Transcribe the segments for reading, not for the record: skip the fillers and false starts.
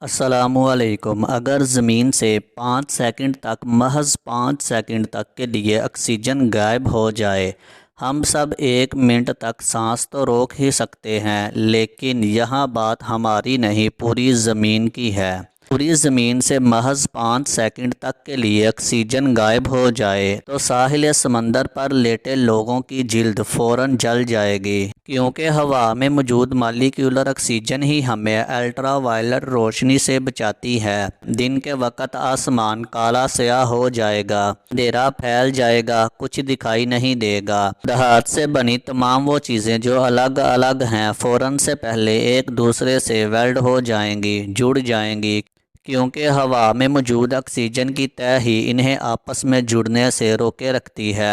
السلام علیکم۔ اگر زمین سے 5 سیکنڈ تک محض 5 سیکنڈ تک کے لیے آکسیجن غائب ہو جائے، ہم سب 1 منٹ تک سانس تو روک ہی سکتے ہیں، لیکن یہاں بات ہماری نہیں پوری زمین کی ہے۔ پوری زمین سے محض 5 سیکنڈ تک کے لیے آکسیجن غائب ہو جائے تو ساحل سمندر پر لیٹے لوگوں کی جلد فوراً جل جائے گی، کیونکہ ہوا میں موجود مالیکیولر آکسیجن ہی ہمیں الٹرا وائلٹ روشنی سے بچاتی ہے۔ دن کے وقت آسمان کالا سیاہ ہو جائے گا، اندھیرا پھیل جائے گا، کچھ دکھائی نہیں دے گا۔ دھات سے بنی تمام وہ چیزیں جو الگ الگ ہیں فوراً سے پہلے ایک دوسرے سے ویلڈ ہو جائیں گی، جڑ جائیں گی، کیونکہ ہوا میں موجود آکسیجن کی تہ ہی انہیں آپس میں جڑنے سے روکے رکھتی ہے۔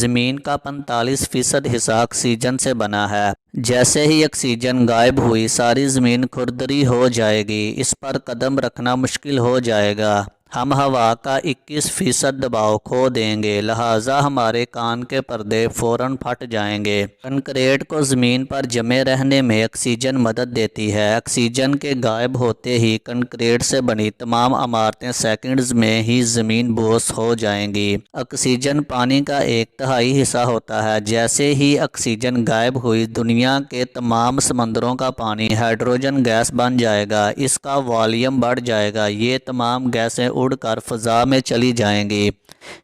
زمین کا 45% حصہ آکسیجن سے بنا ہے۔ جیسے ہی آکسیجن غائب ہوئی، ساری زمین کھردری ہو جائے گی، اس پر قدم رکھنا مشکل ہو جائے گا۔ ہم ہوا کا 21% دباؤ کھو دیں گے، لہٰذا ہمارے کان کے پردے فوراً پھٹ جائیں گے۔ کنکریٹ کو زمین پر جمے رہنے میں آکسیجن مدد دیتی ہے۔ آکسیجن کے غائب ہوتے ہی کنکریٹ سے بنی تمام عمارتیں سیکنڈز میں ہی زمین بوس ہو جائیں گی۔ آکسیجن پانی کا 1/3 حصہ ہوتا ہے۔ جیسے ہی آکسیجن غائب ہوئی، دنیا کے تمام سمندروں کا پانی ہائیڈروجن گیس بن جائے گا، اس کا والیوم بڑھ جائے گا، یہ تمام گیسیں اڑ کر فضا میں چلی جائیں گی۔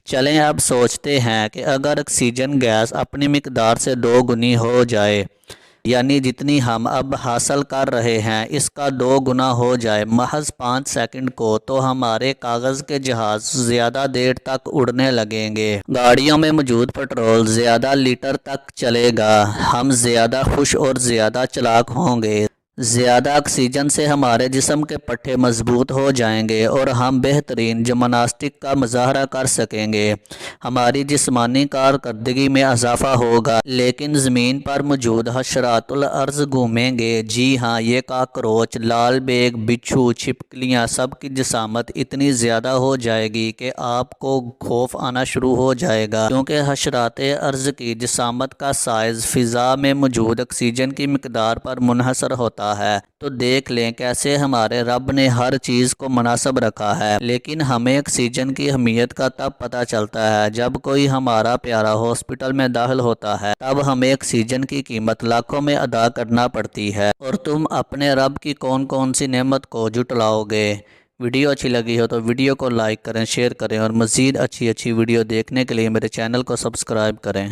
چلیں اب سوچتے ہیں کہ اگر آکسیجن گیس اپنی مقدار سے 2 گنی ہو جائے، یعنی جتنی ہم اب حاصل کر رہے ہیں اس کا 2 گنا ہو جائے محض 5 سیکنڈ کو، تو ہمارے کاغذ کے جہاز زیادہ دیر تک اڑنے لگیں گے، گاڑیوں میں موجود پٹرول زیادہ لیٹر تک چلے گا، ہم زیادہ خوش اور زیادہ چالاک ہوں گے، زیادہ آکسیجن سے ہمارے جسم کے پٹھے مضبوط ہو جائیں گے اور ہم بہترین جمناسٹک کا مظاہرہ کر سکیں گے، ہماری جسمانی کارکردگی میں اضافہ ہوگا۔ لیکن زمین پر موجود حشرات الارض گھومیں گے، جی ہاں، یہ کاکروچ، لال بیگ، بچھو، چھپکلیاں، سب کی جسامت اتنی زیادہ ہو جائے گی کہ آپ کو خوف آنا شروع ہو جائے گا، کیونکہ حشرات ارض کی جسامت کا سائز فضا میں موجود آکسیجن کی مقدار پر منحصر ہوتا ہے۔ تو دیکھ لیں کیسے ہمارے رب نے ہر چیز کو مناسب رکھا ہے۔ لیکن ہمیں آکسیجن کی اہمیت کا تب پتہ چلتا ہے جب کوئی ہمارا پیارا ہاسپٹل میں داخل ہوتا ہے، تب ہمیں آکسیجن کی قیمت لاکھوں میں ادا کرنا پڑتی ہے۔ اور تم اپنے رب کی کون کون سی نعمت کو جھٹلاؤ گے؟ ویڈیو اچھی لگی ہو تو ویڈیو کو لائک کریں، شیئر کریں اور مزید اچھی ویڈیو دیکھنے کے لیے میرے چینل کو سبسکرائب کریں۔